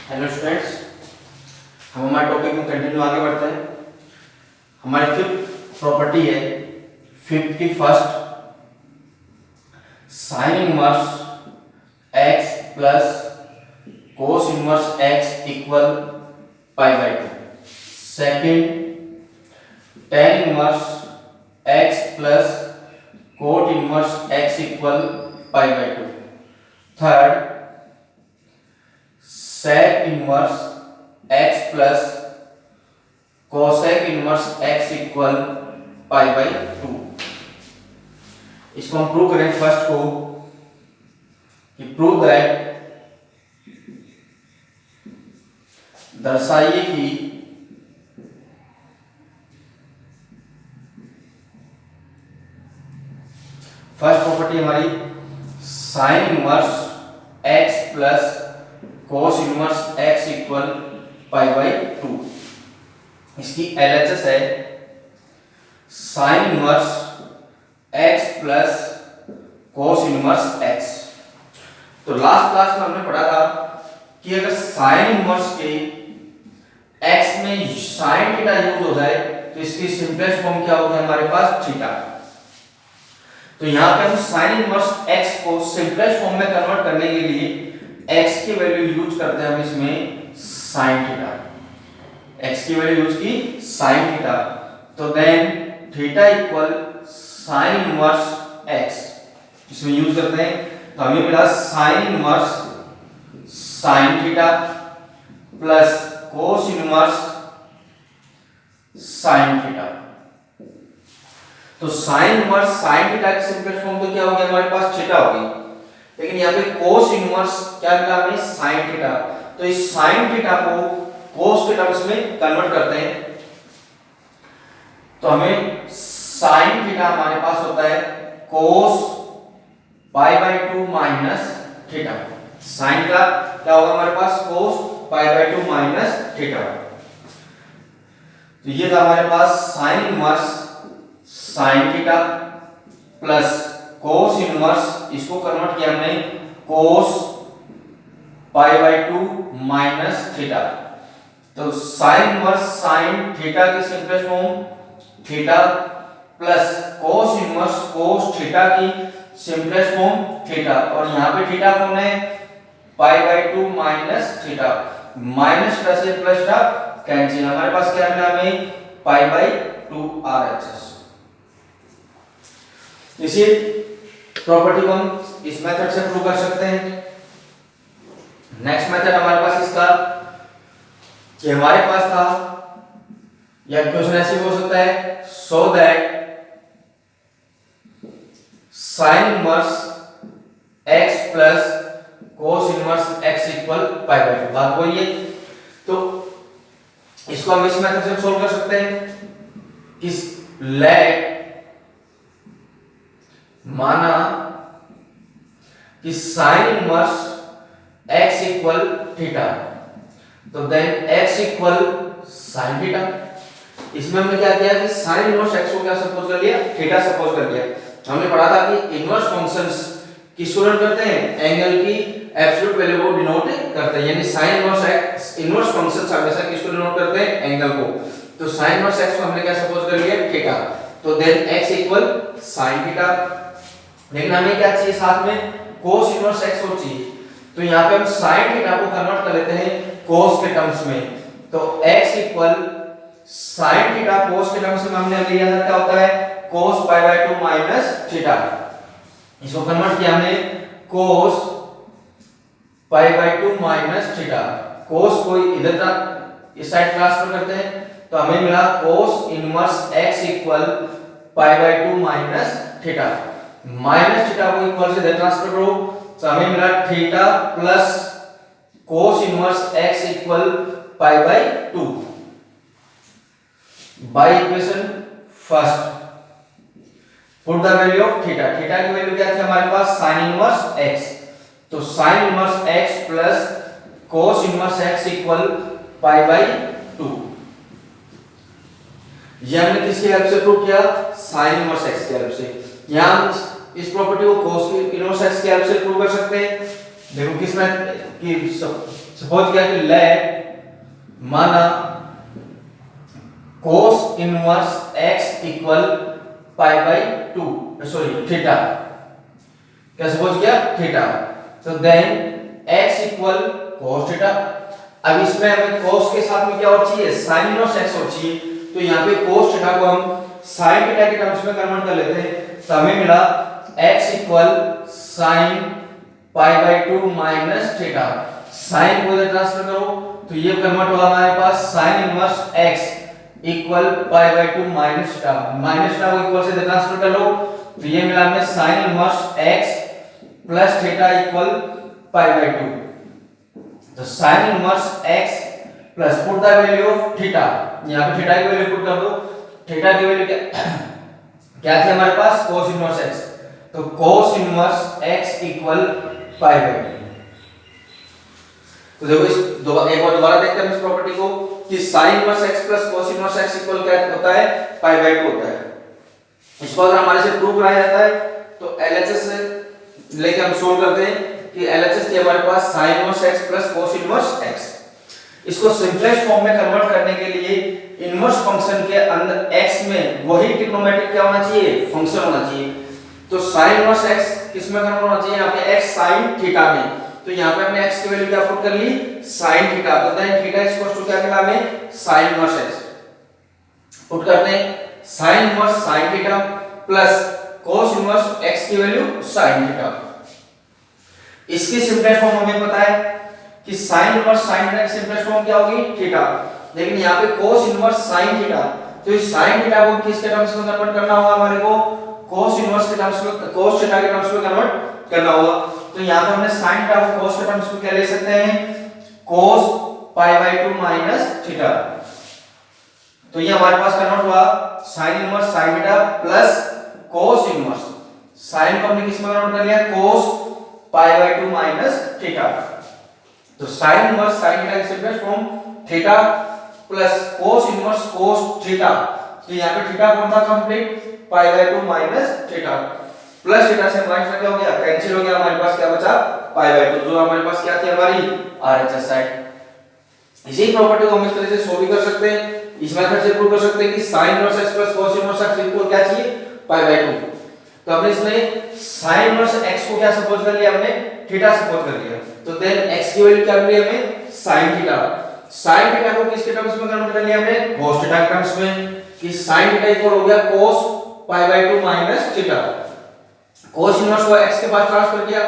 Hello students, हम हमारे topic में कंटिन्यू आगे बढ़ते हैं। हमारी फिफ्थ प्रॉपर्टी है, फिफ्थ की first, sign inverse x plus cos inverse x equal pi by two. Second, tan inverse x plus cot inverse x equal pi by two. Third, sec inverse x plus cosec inverse x equal pi by two. इसको हम prove करें first को कि prove that, दर्शाइए कि first property हमारी sign inverse x plus cos inverse x equal pi by two. इसकी LHS है sign inverse x plus cos inverse x। तो लास्ट क्लास में हमने पढ़ा था कि अगर साइन इनवर्स के x में साइन थीटा यूज हो जाए तो इसकी सिंपलेस्ट फॉर्म क्या होगी हमारे पास, थीटा। तो यहां पे हम साइन इनवर्स x को सिंपलेस्ट फॉर्म में कन्वर्ट करने के लिए x की वैल्यू यूज करते हैं हम इसमें sin थीटा। x की वैल्यू यूज की sin थीटा, तो then theta equal sin inverse x इसमें यूज करते हैं। तो हमें मिला sin inverse sin theta plus cos inverse sin theta. तो sin इनवर्स sin थीटा की सिंपलेस्ट फॉर्म तो क्या हो गया हमारे पास, थीटा हो गई। लेकिन यहाँ पे cos इनवर्स क्या मिला हमें, sin थीटा। तो इस sin थीटा को cos के टर्म्स में कन्वर्ट करते हैं तो हमें sin थीटा हमारे पास होता है cos pi by two minus theta. sin का क्या होगा हमारे पास, cos pi by two minus theta. तो ये था हमारे पास sin inverse sin theta plus cos inverse, इसको कन्वर्ट किया हमने cos pi by two minus theta. तो sin इनवर्स sin थीटा की simplest form theta plus cos inverse cos theta की सिंपलेस्ट फॉर्म थीटा। और यहाँ पे थीटा कौन है, pi by two minus theta. Minus theta से प्लस थीटा कैंसिल, हमारे पास क्या मिला हमें, पाई बाई टू RHS। इसी प्रॉपर्टी को हम इस मेथड से प्रूव कर सकते हैं। नेक्स्ट मेथड हमारे पास इसका कि हमारे पास था, या क्वेश्चन ऐसे भी हो सकता है, so that sine inverse x plus cos inverse x equal pi by two. बात वही है। तो इसको हम इस मेथड से सोल्व कर सकते हैं कि लेट, माना कि sine inverse x equal theta, तो then x equal sine theta. इसमें हमने क्या किया कि साइन इनवर्स x को क्या सपोज कर लिया, थीटा सपोज कर लिया। हमने पढ़ा था कि इनवर्स फंक्शंस किसको डिनोट करते हैं, एंगल की एब्सोल्यूट वैल्यू को डिनोट करते हैं। यानी sign inverse x, inverse functions हमेशा किसको डिनोट करते हैं, एंगल को। तो साइन इनवर्स x को हमने क्या सपोज कर लिया, थीटा। तो then x equal sine theta. लेकिन हमें क्या चाहिए साथ में, cos इनवर्स x हो चाहिए। तो यहाँ पे हम sin थीटा को कन्वर्ट कर लेते हैं cos के टर्म्स में। तो x equal sin theta cos के टर्म्स में हमने लिया था, क्या होता है, cos pi by two minus theta. इसको कन्वर्ट किया हमने cos pi by two minus theta. cos को इधर इस साइड ट्रांसफर करते हैं तो हमें मिला cos inverse x equal pi by two minus theta. Minus theta को इक्वल से इधर ट्रांसफर करो तो हमें मिला theta plus cos inverse x equal pi by two. By equation first put the value of theta. Theta की value क्या थी हमारे पास, sin इनवर्स x। तो sin inverse x plus cos inverse x equal pi by two. ये हमने किसकी help से prove किया, sin इनवर्स x की हेल्प से। यहां इस प्रॉपर्टी को cos इनवर्स x की हेल्प से प्रूव कर सकते हैं। देखो किस में कि सपोज क्या कि लेट माना cos inverse x equal pi by 2, sorry theta, क्या सपोज किया थीटा, तो then x equal cos theta. अब इसमें हमें cos के साथ में क्या और चाहिए, sin इनवर्स x और चाहिए, तो यहाँ पे cos थीटा को हम sin थीटा के टर्म्स में कन्वर्ट कर लेते हैं, तो हमें मिला x equal sin pi by 2 minus theta. sin को इधर ट्रांसफर करो तो ये कन्वर्ट होगा हमारे पास sin inverse x equal pi by 2 minus theta, minus theta को इक्वल से इधर ट्रांसफर कर लो तो ये मिला हमें sin inverse x plus theta equal pi by 2। तो sin inverse x plus put the value of theta, यहां पे थीटा की वैल्यू पुट कर दो, थीटा की वैल्यू क्या थी हमारे पास cos इनवर्स x, तो cos inverse x equal pi by 2। तो देखो इस एक बार दोबारा देखते हैं इस प्रॉपर्टी को कि sin inverse x plus cos inverse x equal क्या होता है, पाई बाई 2 होता है। इसको अगर हमारे से प्रूव कराया जाता है तो LHS से लेके हम सोल्व करते हैं कि LHS थी हमारे पास sin inverse x plus cos inverse x। इसको सिंपलेस्ट फॉर्म में कन्वर्ट करने के लिए इनवर्स फंक्शन के अंदर x में वही ट्रिग्नोमेट्रिक क्या होना चाहिए, फंक्शन होना चाहिए। तो sin इनवर्स x किस में कन्वर्ट होना चाहिए, यहाँ पे x sin थीटा में, तो यहाँ पे हमने x की वैल्यू क्या पुट कर ली, sin थीटा, तो then theta is equal to क्या मिला हमें, sin इनवर्स x। पुट करते हैं sin inverse sin theta plus cos inverse x की वैल्यू sin थीटा। इसकी सिंपलेस्ट फॉर्म हमें पता है कि sin इनवर्स sin थीटा की सिंपलेस्ट फॉर्म क्या होगी, थीटा, लेकिन यहाँ पे cos इनवर्स sin थीटा, तो इस sin थीटा को किसके टर्म्स में कन्वर्ट करना होगा हमारे को, cos इनवर्स के टर्म्स में, cos थीटा के टर्म्स में कन्वर्ट करना होगा। तो यहाँ पे हमने sin थीटा को cos के टर्म्स में क्या ले सकते हैं, cos pi by 2 minus theta, तो ये हमारे पास कन्वर्ट हुआ sin inverse sin theta plus cos inverse, sin को हमने किस में कन्वर्ट कर लिया, cos pi by 2 minus theta. तो sin इनवर्स sin थीटा की simplest form theta plus cos inverse cos theta, तो यहाँ पे थीटा कौन था complete, pi by 2 minus theta, plus theta से माइनस क्या हो गया, कैंसिल हो गया, हमारे पास क्या बचा, पाई बाई 2, जो हमारे पास क्या थी हमारी RHS साइड। इसी प्रॉपर्टी को हम इस तरह से सॉल्व कर सकते हैं, इस मेथड से प्रूव कर सकते हैं कि sin inverse x plus cos inverse x equal क्या चाहिए, पाई बाई 2। तो हमने इसमें sin इनवर्स x को क्या सपोज कर लिया, हमने थीटा सपोज कर लिया, तो देन x की वैल्यू क्या मिली हमें, sin थीटा, sin थीटा को किसके टर्म्स में कन्वर्ट कर लिया हमने, cos थीटा के टर्म्स में, कि sin थीटा इक्वल हो गया cos pi by 2 minus theta. cos inverse को x के पास ट्रांसफर किया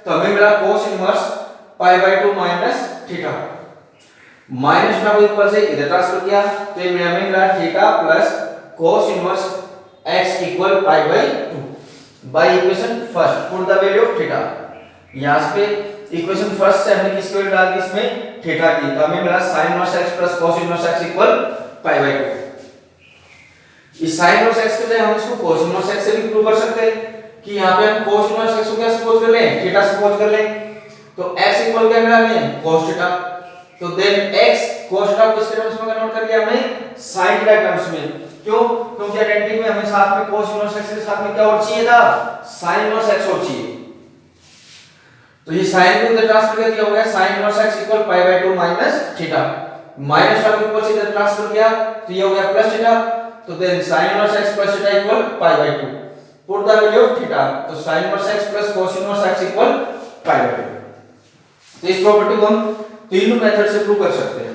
तो हमें मिला cos inverse pi by 2 minus theta, minus theta को इक्वल से इधर ट्रांसफर किया तो ये हमें मिला theta plus cos inverse x equal pi by 2 by equation first, put the value of theta. यहां पे इक्वेशन फर्स्ट से हमने किसकी वैल्यू डाल दी, इसमें थीटा की, तो हमें मिला sin inverse x plus cos inverse x equal pi by 2। इस sin इनवर्स x के लिए हम इसको cos इनवर्स x से भी प्रूव कर सकते हैं कि यहां पे हम cos इनवर्स x को क्या सपोज कर लें, थीटा सपोज कर लें, तो x इक्वल क्या मिला हमें, cos थीटा, तो देन x cos थीटा को किसके टर्म्स में कन्वर्ट कर लिया हमने, sin थीटा के टर्म्स में। क्यों, क्योंकि आइडेंटिटी में हमें साथ में cos इनवर्स x के साथ में क्या और चाहिए था, sin इनवर्स x और चाहिए, तो ये sin को इधर ट्रांसफर कर दिया हो गया, sin inverse x equal pi by 2 minus theta, minus theta को ऊपर से इधर ट्रांसफर किया तो ये हो गया प्लस थीटा, तो then sin inverse x plus theta equal pi by 2, put the value of theta, तो sin inverse x plus cos inverse x equal pi by 2। तो इस प्रॉपर्टी को हम तीनों मेथड से प्रूव कर सकते हैं।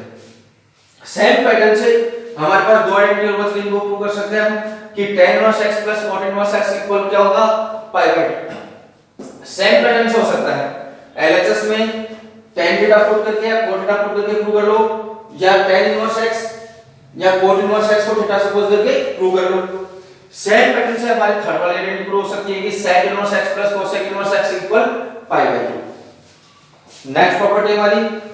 सेम पैटर्न से हमारे पास दो आइडेंटिटी और बच इनको प्रूव कर सकते हैं हम कि tan inverse x plus cot inverse x equal क्या होगा, पाई बाई 2। सेम पैटर्न से हो सकता है, LHS में tan थीटा पुट करके या cot थीटा पुट करके प्रूव कर लो, या tan इनवर्स x या cot इनवर्स x को थीटा सपोज करके प्रूव कर लो। सेम पैटर्न से हमारी थर्ड वाली आइडेंटिटी प्रूव हो सकती है कि sec inverse x plus cosec inverse x equal pi by 2। Next property हमारी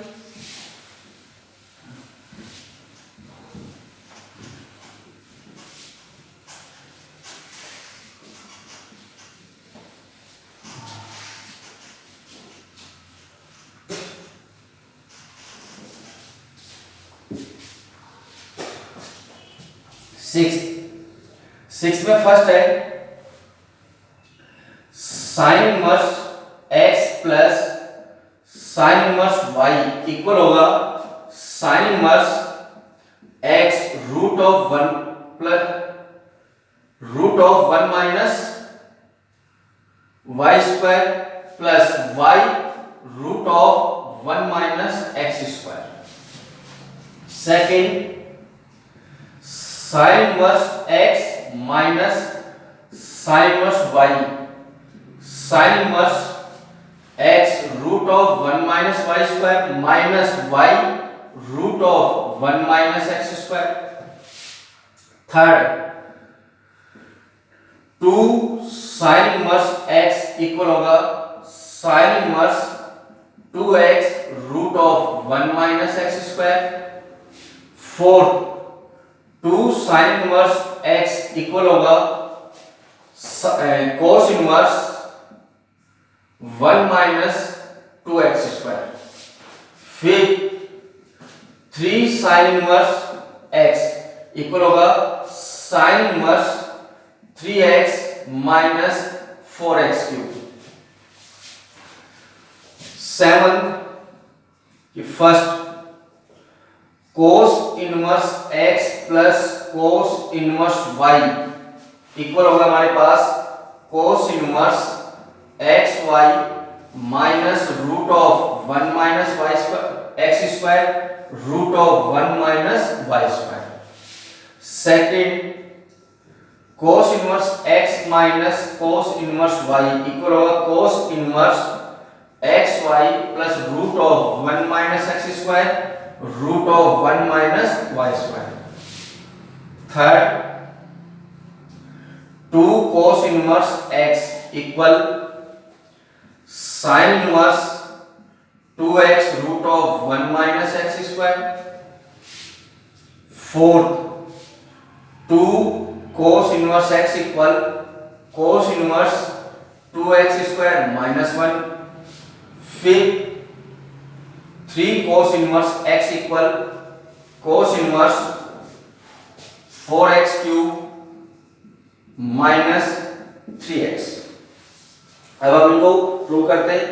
सिक्स में फर्स्ट है sin inverse x plus sine inverse y equal होगा sine inverse x root of 1 minus y square plus y root of 1 minus x square. Second sine inverse x minus sine inverse y, sine inverse x root of 1 minus y square minus y root of 1 minus x square. Third 2 sine inverse x equal होगा sine inverse 2x root of 1 minus x square. Fourth 2 sine inverse x equal होगा cos inverse 1 minus 2x square. Fifth 3 sine inverse x equal होगा sine inverse 3x minus 4x cube. Seventh first cos inverse x plus cos inverse y equal होगा हमारे पास cos inverse X Y minus root of 1 minus Y square X square root of 1 minus Y square. Second cos inverse x minus cos inverse y equal होगा cos inverse X Y plus root of 1 minus X square root of 1 minus Y square. Third 2 cos inverse x equal sine inverse 2x root of 1 minus X square. Fourth 2 cos inverse x equal cos inverse 2x square minus 1। Fifth 3 cos inverse x equal cos inverse 4x cube minus 3x। अब हम इनको prove करते हैं।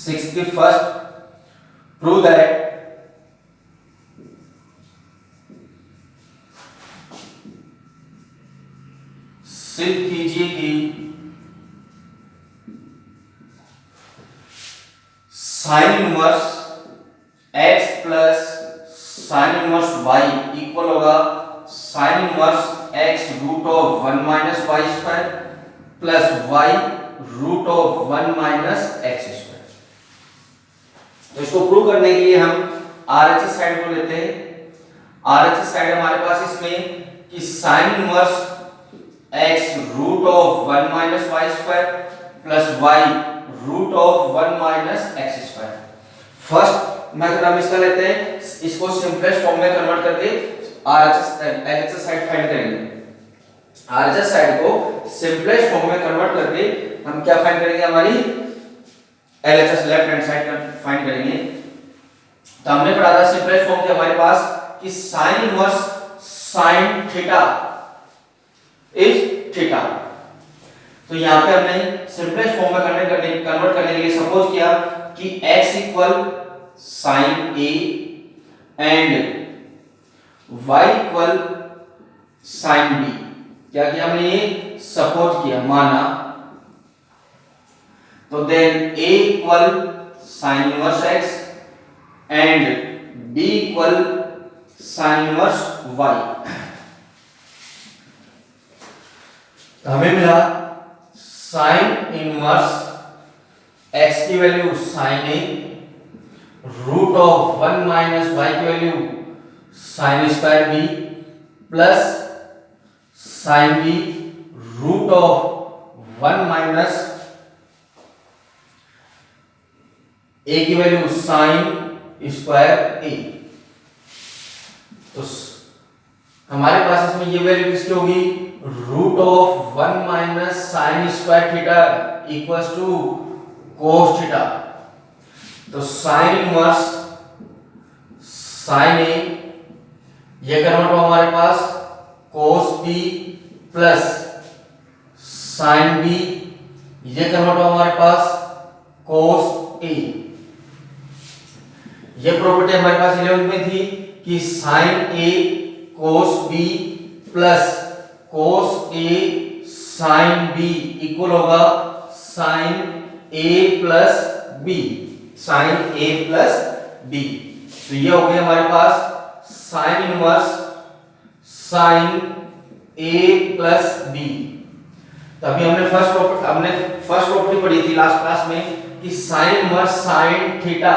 61st prove that सिद्ध कीजिए कि sine inverse x plus sine inverse y equal होगा sine inverse x root of 1 minus Y square plus y root of 1 minus X square. तो इसको प्रूव करने के लिए हम RHS साइड को लेते हैं। RHS साइड हमारे पास इसमें कि sine inverse x root of 1 minus Y square plus y root of 1 minus X square. First method हम इसका लेते हैं, इसको सिंपलेस्ट फॉर्म में कन्वर्ट करके LHS साइड फाइंड करेंगे। RHS साइड को सिंपलेस्ट फॉर्म में कन्वर्ट करके हम क्या फाइंड करेंगे, हमारी LHS left hand side find करेंगे। तो हमने पढ़ा था सिंपलेस्ट फॉर्म थी हमारे पास कि sine inverse sine theta is theta. तो यहां पे हमने सिंपलेस्ट फॉर्म में कन्वर्ट करने के लिए सपोज किया कि x equal sine a and y equal sine b। क्या किया हमने, ये सपोज किया, माना। तो then a equal sine inverse x and b equal sine inverse y। हमें मिला साइन इनवर्स x की value sine a root of 1 minus Y की value sine square B plus sine B root of 1 minus A की value sine square ए। तो हमारे पास इसमें ये वैल्यू किसकी होगी, root of 1 minus sine square theta equals to cos theta. तो साइन इनवर्स साइन ए ये कन्वर्ट हुआ हमारे पास cos B plus sine B ये कन्वर्ट हुआ हमारे पास cos A। ये प्रॉपर्टी हमारे पास 11th में थी कि sin A cos B plus cos A sin B equal होगा sin A plus B, sin A plus B। तो ये हो गया हमारे पास sin inverse sin A plus B। तभी हमने फर्स्ट प्रॉपर्टी पढ़ी थी लास्ट क्लास में कि sin इनवर्स sin थीटा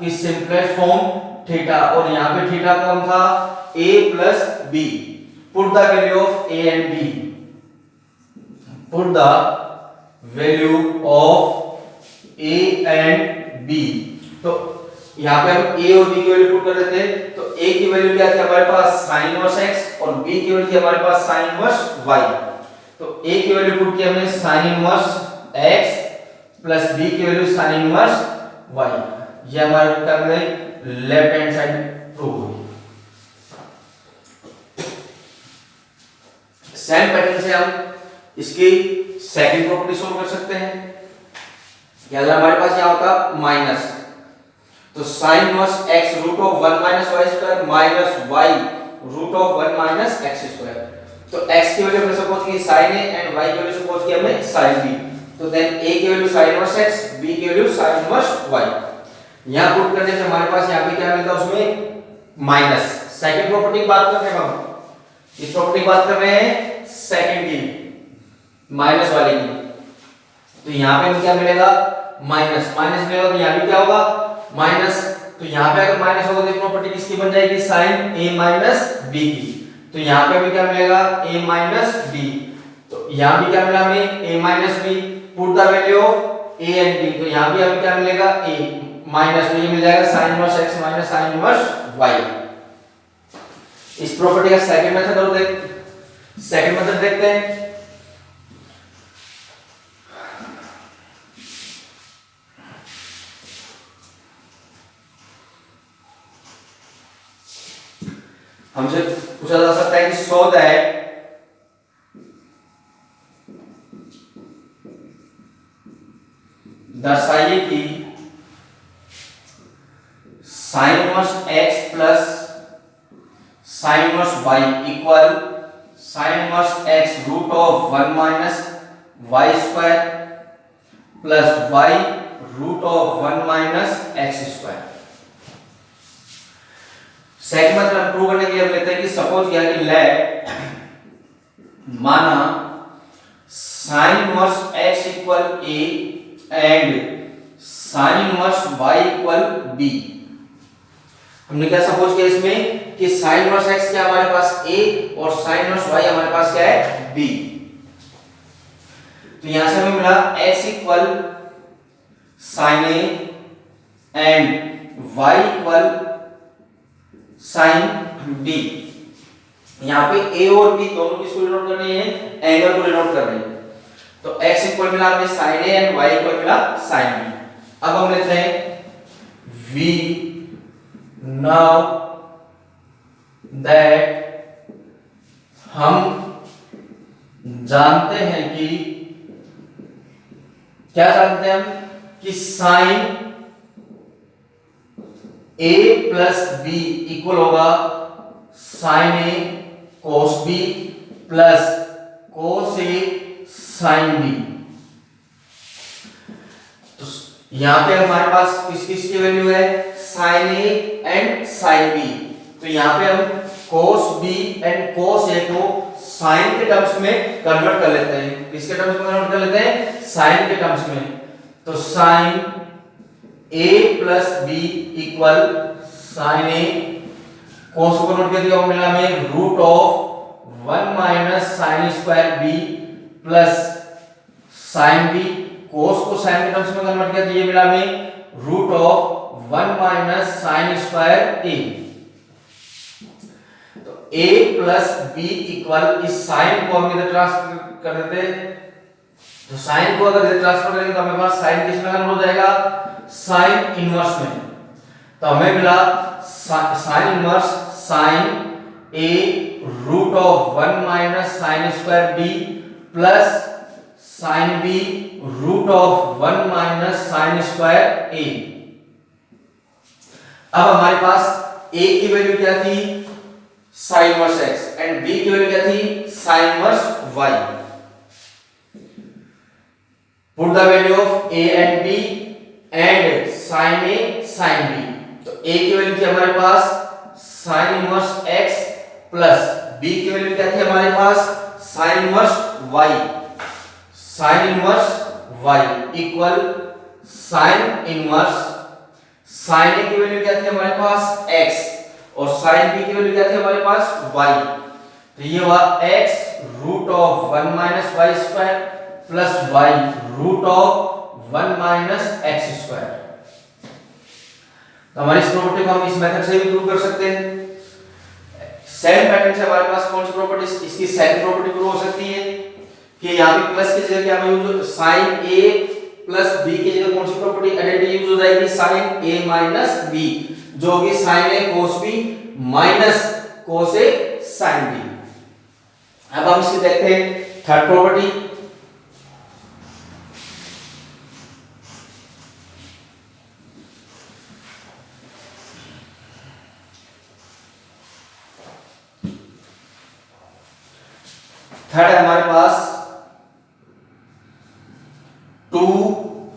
की सिंपलेस्ट फॉर्म थीटा, और यहाँ पे थीटा कौन था a plus b। Put the value of a and b, put the value of a and b। तो यहाँ पे हम a और b की वैल्यू पुट कर देते हैं। तो a की वैल्यू क्या थी हमारे पास sin इनवर्स x और b की वैल्यू थी हमारे पास sin इनवर्स y। तो a की वैल्यू पुट की हमने sin inverse x plus b की वैल्यू sin इनवर्स y। ये हमारे क्या मिले लेफ्ट हैंड साइड प्रूव हुई। सेम पैटर्न से हम इसकी सेकंड प्रॉपर्टी सोल्व कर सकते हैं। या अगर हमारे पास यहां होता माइनस, तो sin inverse x root of 1 minus y square minus y root of 1 minus x square. तो x की वैल्यू हमने सपोज की sin a एंड y की वैल्यू सपोज की हमने sin b। तो देन a की value sin inverse x, b की वैल्यू sin इनवर्स y। यहां पुट करने से हमारे पास यहां पे क्या मिलता है उसमें माइनस। सेकंड प्रॉपर्टी की बात कर रहे हैं हम, इस प्रॉपर्टी की बात कर रहे हैं सेकंड की, माइनस वाले की। तो यहां पे हमें क्या मिलेगा माइनस, माइनस मिलेगा तो यहां भी क्या होगा माइनस। तो यहां पे अगर माइनस होगा तो प्रॉपर्टी किसकी बन जाएगी sin a माइनस b की। तो यहां पे भी क्या मिलेगा a माइनस b। तो यहां भी क्या मिला हमें a minus b। Put the value of a and b। तो यहां भी हमें क्या मिलेगा a माइनस, तो ये मिल जाएगा sin inverse x minus sin inverse y। इस प्रॉपर्टी का सेकंड मेथड और सेकंड मेथड देखते हैं। हमसे पूछा जा सकता है कि सो दैट दर्शाइए कि sin inverse x plus sin inverse y equal sin inverse x root of 1 minus y square plus y root of 1 minus x square. Second method prove करने के लिए हम लेते हैं कि सपोज किया कि लेट माना sin inverse x equal a and sin inverse y equal b। हमने क्या सपोज किया इसमें कि sin इनवर्स x क्या हमारे पास a और sin इनवर्स y हमारे पास क्या है b। तो यहां से हमें मिला x equal sin a and y equal sin b। यहां पे a और b दोनों किसको डिनोट करने हैं एंगल को डिनोट कर रहे हैं। तो x इक्वल मिला हमें sin a and y equal मिला sin b। अब हम लेते हैं v नाउ दैट हम जानते हैं कि क्या जानते हैं हम कि sin a plus b equal होगा sin a cos b plus cos a sin b। तो यहां पे हमारे पास किस किस की वैल्यू है sin a and sin b। तो यहां पे हम cos b and cos a को sin के टर्म्स में कन्वर्ट कर लेते हैं। किसके टर्म्स में कन्वर्ट कर लेते हैं sin के टर्म्स में। तो sin a plus b equal sin a, cos को कन्वर्ट कर दिया मिला हमें root of 1 minus sin square b plus sin b। cos को sin के टर्म्स में कन्वर्ट किया तो ये मिला हमें root of 1 minus sin square a। तो a प्लस b इक्वल इस sin को हम इधर ट्रांसफर कर देते हैं। तो sin को अगर इधर ट्रांसफर करेंगे तो हमें पास sin किस में कन्वर्ट हो जाएगा sin इनवर्स में। तो हमें मिला sin inverse sin a root of 1 minus sin square b plus sine B root of 1 minus sine square A. अब हमारे पास ए की वैल्यू क्या थी, sine inverse X, and B की वैल्यू क्या थी, sine inverse Y. Put the value of A and B and sine A sine B. तो ए की वैल्यू थी हमारे पास sine inverse X plus B की वैल्यू क्या थी हमारे पास sine inverse Y. Sine inverse Y equal sine inverse sine A की वैल्यू क्या थी हमारे पास x और साइन बी की वैल्यू क्या थी हमारे पास y। तो ये हुआ x root of 1 minus Y square plus y root of 1 minus X square. तो हमारी इस प्रॉपर्टी को हम इस मेथड से भी प्रूव कर सकते हैं। सेम पैटर्न से हमारे पास कौन सी प्रॉपर्टी, इसकी सेकंड प्रॉपर्टी प्रूव हो सकती है कि यहाँ पे प्लस की जगह क्या use, sine a plus b की जगह कौन सी प्रॉपर्टी आइडेंटिटी यूज हो जाएगी, साइन a माइनस b, जो होगी sine a cos b minus cos a sin b। अब हम इसकी देखते हैं थर्ड प्रॉपर्टी। थर्ड है हमारे पास 2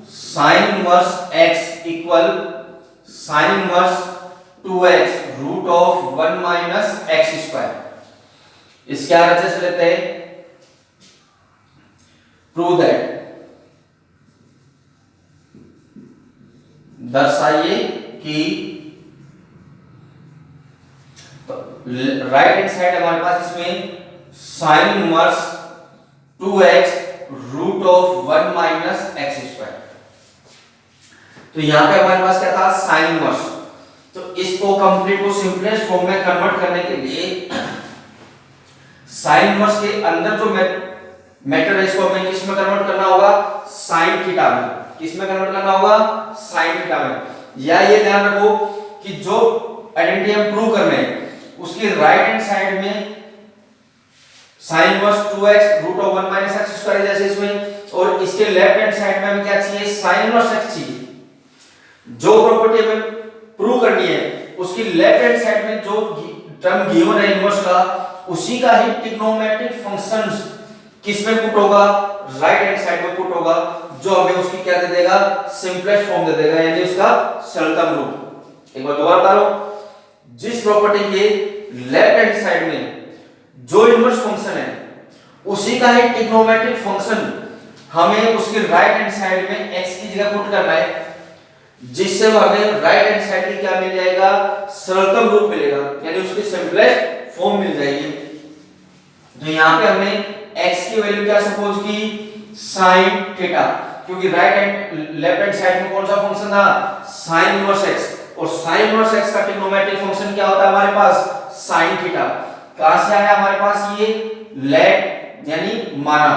sine inverse x equal sine inverse 2x root of 1 minus X square. इसके आगे से लेते हैं प्रूव दैट, दर्शाइए कि राइट हैंड साइड हमारे पास इसमें sine inverse 2x root of 1 minus X square. तो यहां पे हमारे पास क्या था, साइन इनवर्स। तो इसको कंप्लीट को सिंपलेस्ट फॉर्म में कन्वर्ट करने के लिए साइन इनवर्स के अंदर जो मेथड है इसको हमें किस में कन्वर्ट करना होगा, साइन थीटा में। किस में कन्वर्ट करना होगा, साइन थीटा में। या ये ध्यान रखो कि जो आइडेंटिटी हम प्रूव कर रहे हैं उसकी राइट हैंड साइड में sine inverse 2x root of 1 minus X square जैसे इसमें, और इसके लेफ्ट हैंड साइड में हमें क्या चाहिए, साइन इनवर्स x चाहिए। जो प्रॉपर्टी हमें प्रूव करनी है उसकी लेफ्ट हैंड साइड में जो टर्म गिवन है इनवर्स का, उसी का ही ट्रिग्नोमेट्रिक फंक्शंस किस में पुट होगा, राइट हैंड साइड में पुट होगा, जो हमें उसकी क्या दे देगा, सिंपलेस्ट फॉर्म दे देगा, यानी उसका सरलतम रूप। एक बार दोबारा बता लो, जिस प्रॉपर्टी के लेफ्ट हैंड साइड में जो इनवर्स फंक्शन है उसी का ही ट्रिग्नोमेट्रिक फंक्शन हमें उसकी राइट हैंड साइड में x की जगह पुट करना है, जिससे हमें राइट हैंड साइड की क्या मिल जाएगा, सरलतम रूप मिलेगा, यानी उसकी सिंपलेस्ट फॉर्म मिल जाएगी। तो यहां पे हमने x की वैल्यू क्या सपोज की, sin थीटा, क्योंकि right hand left hand side में कौन सा फंक्शन था, sin इनवर्स x, और sin इनवर्स x का ट्रिग्नोमेट्रिक फंक्शन क्या होता है हमारे पास, sin थीटा। कहां से आया हमारे पास ये, लेट यानी माना।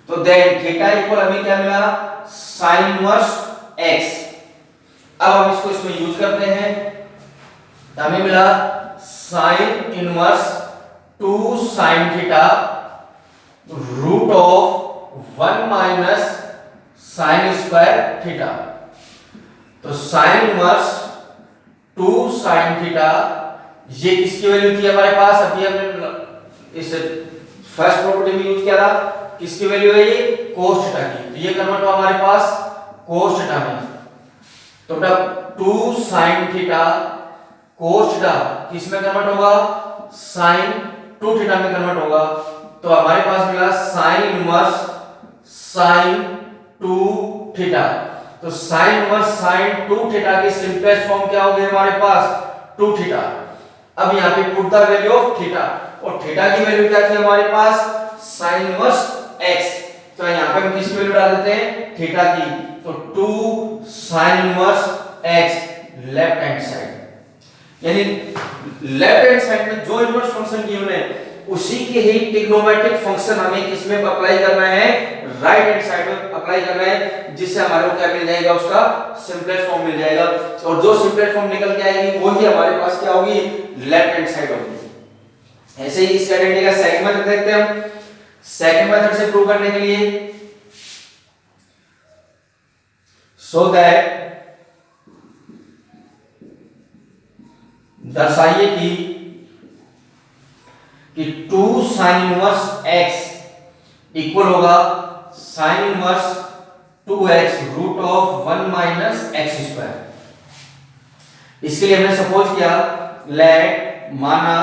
तो देन थीटा इक्वल हमें क्या मिला, साइन इनवर्स x। अब हम इसको इसमें यूज करते हैं, हमें मिला sine inverse 2 sine theta root of 1 minus sine square theta. तो साइन इनवर्स 2 साइन थीटा, ये किसकी वैल्यू थी हमारे पास, अभी हमने इस फर्स्ट प्रॉपर्टी में यूज किया था, किसकी वैल्यू है ये, cos थीटा की। तो ये कन्वर्ट हुआ हमारे पास cos थीटा में। तो बेटा 2 sin थीटा cos थीटा किस में कन्वर्ट होगा, sin 2 थीटा में कन्वर्ट होगा। तो हमारे पास मिला sin इनवर्स sin 2 थीटा। तो sin इनवर्स sin 2 थीटा की सिंपलेस्ट फॉर्म क्या होगी हमारे पास, 2 थीटा। अब यहाँ पे put the value of theta, और थीटा की वैल्यू क्या थी हमारे पास, sin इनवर्स x। तो यहाँ पे हम किसकी वैल्यू डाल देते हैं, थीटा की। तो 2 sin inverse x left hand side, यानी लेफ्ट हैंड साइड में जो इनवर्स फंक्शन गिवन है उसी के ही ट्रिग्नोमेट्रिक फंक्शन हमें किसमें अप्लाई करना है, राइट हैंड साइड में अप्लाई करना है, जिससे हमारे को क्या मिल जाएगा, उसका सिंपलेस्ट फॉर्म मिल जाएगा। और जो सिंपलेस्ट फॉर्म निकल के आएगी वही हमारे पास क्या होगी, लेफ्ट हैंड साइड होगी। ऐसे ही इस आइडेंटिटी का सेकंड मेथड देखते हैं हम। सेकंड मेथड से प्रूव करने के लिए, सो दैट दर्शाइए कि 2 साइन इनवर्स x इक्वल होगा sine inverse 2x root of 1 minus X square. इसके लिए हमने सपोज किया, लेट माना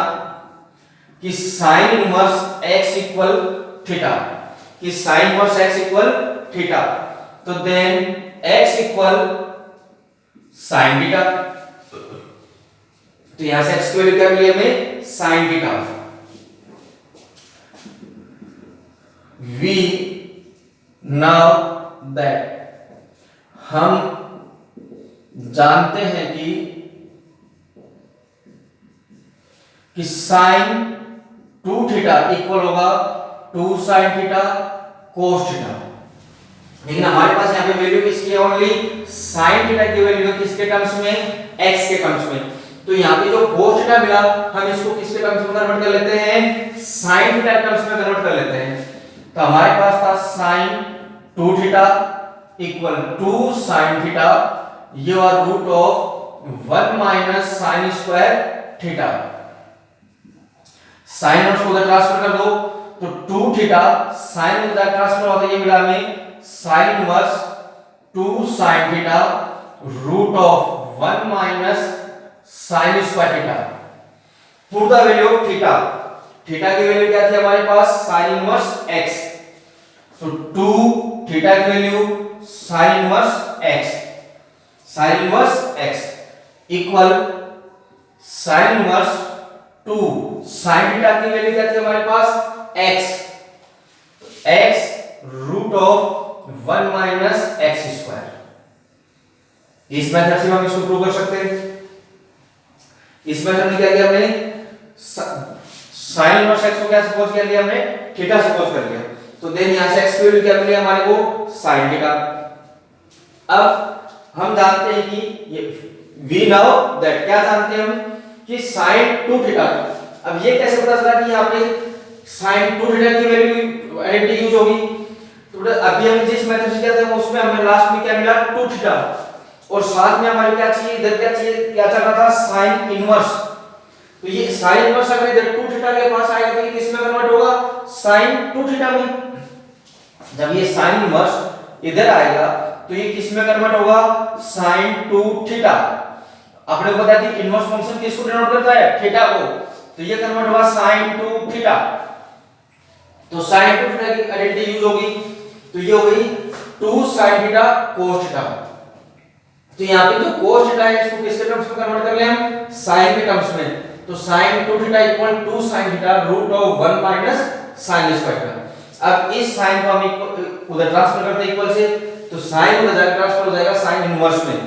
कि sine inverse x equal theta, कि sine inverse x equal theta, तो then x equal sine theta. तो यहां से x की वैल्यू क्या मिली हमें, sine theta. We now that, हम जानते हैं कि साइन 2 थीटा इक्वल होगा 2 साइन थीटा कोस थीटा। लेकिन हमारे पास यहाँ पे वैल्यू किसकी है, ओनली साइन थीटा की वैल्यू किसके टर्म्स में, x के टर्म्स में। तो यहाँ पे जो कोस थीटा मिला, हम इसको किसके टर्म्स में कन्वर्ट कर लेते हैं, साइन थीटा टर्म्स में कन्वर्ट कर लेते हैं। तो हमारे पास था sine 2 theta equal 2 sine theta, ये और root of 1 minus sine square theta. Sine inverse को उधर ट्रांसफर कर दो, तो 2 थीटा साइन उधर ट्रांसफर होता है, ये मिला हमें sine inverse 2 sine theta root of 1 minus sine square theta. Put the value of theta, theta की वैल्यू क्या थी हमारे पास, साइन इनवर्स x, तो 2 थीटा की value sine inverse x, sine inverse x equal sine inverse 2 sine theta की value क्या थी हमारे पास, x, x root of 1 minus X square. इस मेथड से हम इसको प्रूव कर सकते हैं। इस मेथड में क्या किया हमने, साइन इनवर्स x को क्या सपोज कर लिया हमने, थीटा सपोज कर लिया। तो देन यहां से x की वैल्यू क्या मिली हमारे को, साइन थीटा। अब हम जानते हैं कि ये वी नो दैट, क्या जानते हैं हम कि साइन 2 थीटा। अब ये कैसे पता चला कि यहां पे साइन 2 थीटा की वैल्यू आइडेंटिटी यूज होगी। तो अभी हम जिस मेथड से किया था उसमें हमें लास्ट में क्या मिला, 2 थीटा, और साथ में हमारे क्या चाहिए, इधर क्या चाहिए, क्या चल रहा था, साइन इनवर्स। तो ये साइन इनवर्स अगर इधर 2 थीटा के पास आएगा तो ये किसमें कन्वर्ट होगा, साइन 2 थीटा में। जब ये साइन इनवर्स इधर आएगा तो ये किसमें कन्वर्ट होगा, साइन 2 थीटा। आपने को पता है कि इनवर्स फंक्शन किसको डिनोट करता है, थीटा को, तो ये कन्वर्ट होगा साइन 2 थीटा। तो साइन 2 थीटा की आइडेंटिटी यूज होगी, तो ये हो गई 2 साइन थीटा कोस थीटा। तो यहाँ पे जो कोस थीटा है इसको किसके टर्म्स में कन्वर्ट कर ले हम, साइन के टर्म्स में। तो sine 2 theta equal 2 sine theta root of 1 minus sine square theta. अब इस साइन को हम उधर ट्रांसफर करते हैं इक्वल से, तो साइन उधर जाकर ट्रांसफर हो जाएगा साइन इनवर्स में।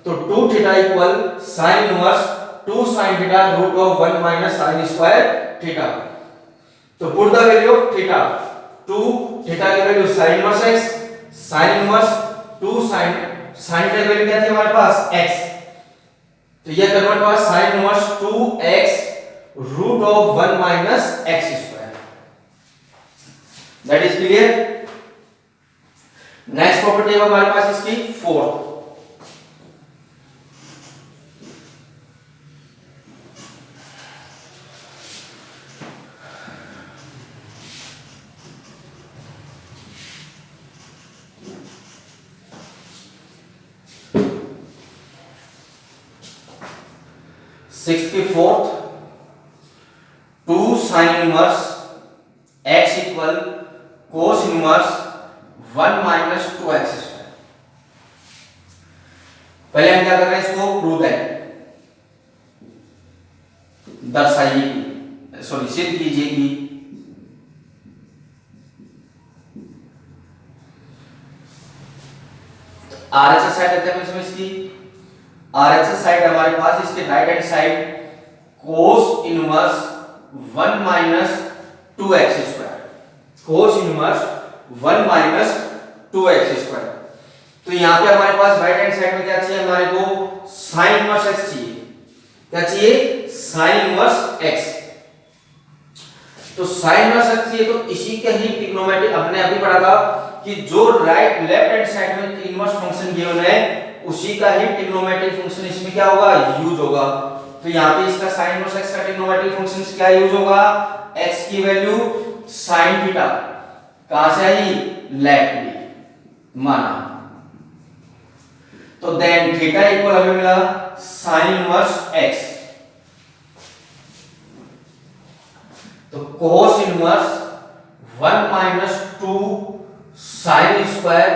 तो 2 theta equal sine inverse 2 sine theta root of 1 minus sine square theta. तो put the value of theta, 2 theta की value sine inverse x, sine inverse 2 sine की वैल्यू क्या थी हमारे पास, x, तो ये कन्वर्ट हुआ sine inverse 2x root of 1 minus X square. That is clear. Next property है हमारे पास इसकी 4th। सिक्स्थ की 4th, 2 sine inverse x equal कोस इनवर्स 1 माइनस 2x स्क्वायर। पहले हम क्या कर रहे हैं, इसको प्रूव है, दर्शाइए, सॉरी सिद्ध कीजिए कि आरएचएस साइड लेते हैं इसमें, इसकी आरएचएस साइड हमारे पास, इसके राइट हैंड साइड कोस इनवर्स 1 माइनस 2x स्क्वायर, कोस इनवर्स 1 माइनस 2x स्क्वायर। तो यहां पे हमारे पास राइट हैंड साइड में क्या चाहिए हमारे को, साइन इनवर्स x चाहिए। क्या चाहिए, साइन इनवर्स x। तो साइन इनवर्स x ये तो इसी के ही ट्रिग्नोमेट्री हमने अभी पढ़ा था कि जो राइट लेफ्ट हैंड साइड में इनवर्स फंक्शन गिवन है उसी का ही ट्रिग्नोमेट्रिक फंक्शन इसमें क्या होगा, यूज होगा। तो यहाँ पे इसका साइन इनवर्स x का ट्रिग्नोमेट्रिक फंक्शन क्या यूज होगा, x की वैल्यू sin थीटा कहां से आई, लेफ्ट में माना। तो देन थीटा इक्वल हमें मिला sin इनवर्स x। तो cos inverse 1 minus 2 sin square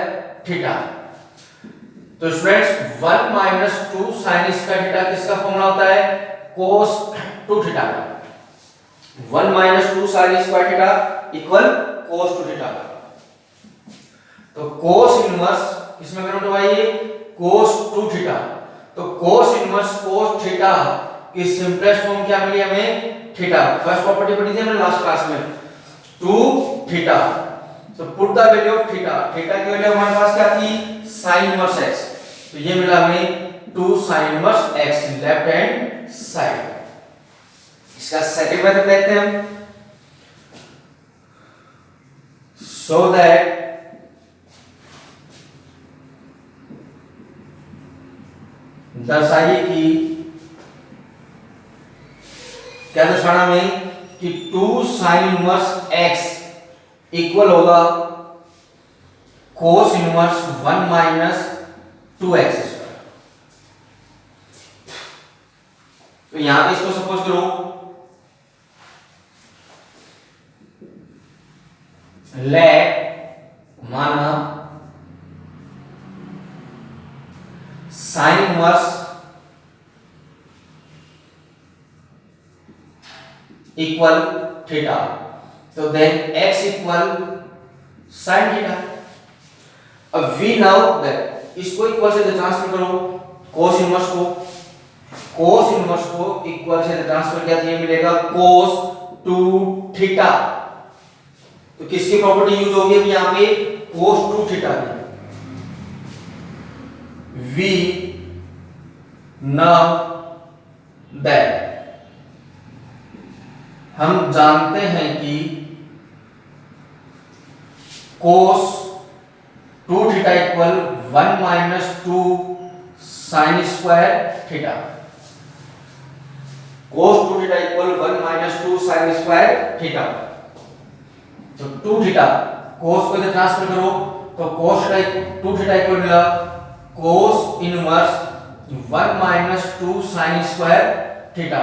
theta. तो students 1 minus 2 sin square theta किसका फॉर्मूला होता है, cos 2 थीटा का। 1 minus 2 sin square theta equal cos 2 theta. तो cos इनवर्स किसमें कन्वर्ट हुआ ये, cos 2 थीटा। तो cos इनवर्स cos थीटा की सिंपलेस्ट फॉर्म क्या मिली हमें, थीटा। फर्स्ट प्रॉपर्टी पढ़ी थी हमने लास्ट क्लास में, 2 थीटा। तो put the value of theta, theta की वैल्यू हमारे पास क्या थी, sin इनवर्स x। तो ये मिला हमें 2 sin inverse x left hand side. इसका सेकंड मेथड देखते हैं हम। सो दैट दर्शाइए कि क्या दर्शाना में कि 2 sin इनवर्स x इक्वल होगा cos inverse 1 minus 2x square. तो यहां पे इसको सपोज करो लेट माना sin इनवर्स इक्वल थीटा। तो then x equal sin theta. अब v नाउ दैट इसको इक्वल से ट्रांसफर करो cos इनवर्स को इक्वल से ट्रांसफर किया तो ये मिलेगा cos 2 थीटा। तो किसकी प्रॉपर्टी यूज होगी अभी यहां पे, cos 2 थीटा की। v नाउ दैट हम जानते हैं कि cos 2 theta equal 1 minus 2 sin square theta. cos 2 theta equal 1 minus 2 sin square theta. तो 2 थीटा cos को इधर ट्रांसफर करो तो cos 2 थीटा इक्वल मिला cos inverse 1 minus 2 sin square theta.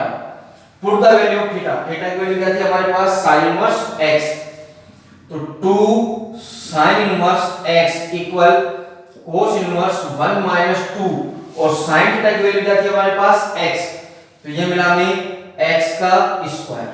Put the value of theta, theta की value क्या थी हमारे पास, sin इनवर्स x। तो 2 sin inverse x equal cos inverse 1 minus 2 और sin थीटा की वैल्यू क्या थी हमारे पास, x। तो ये मिला हमें x का स्क्वायर।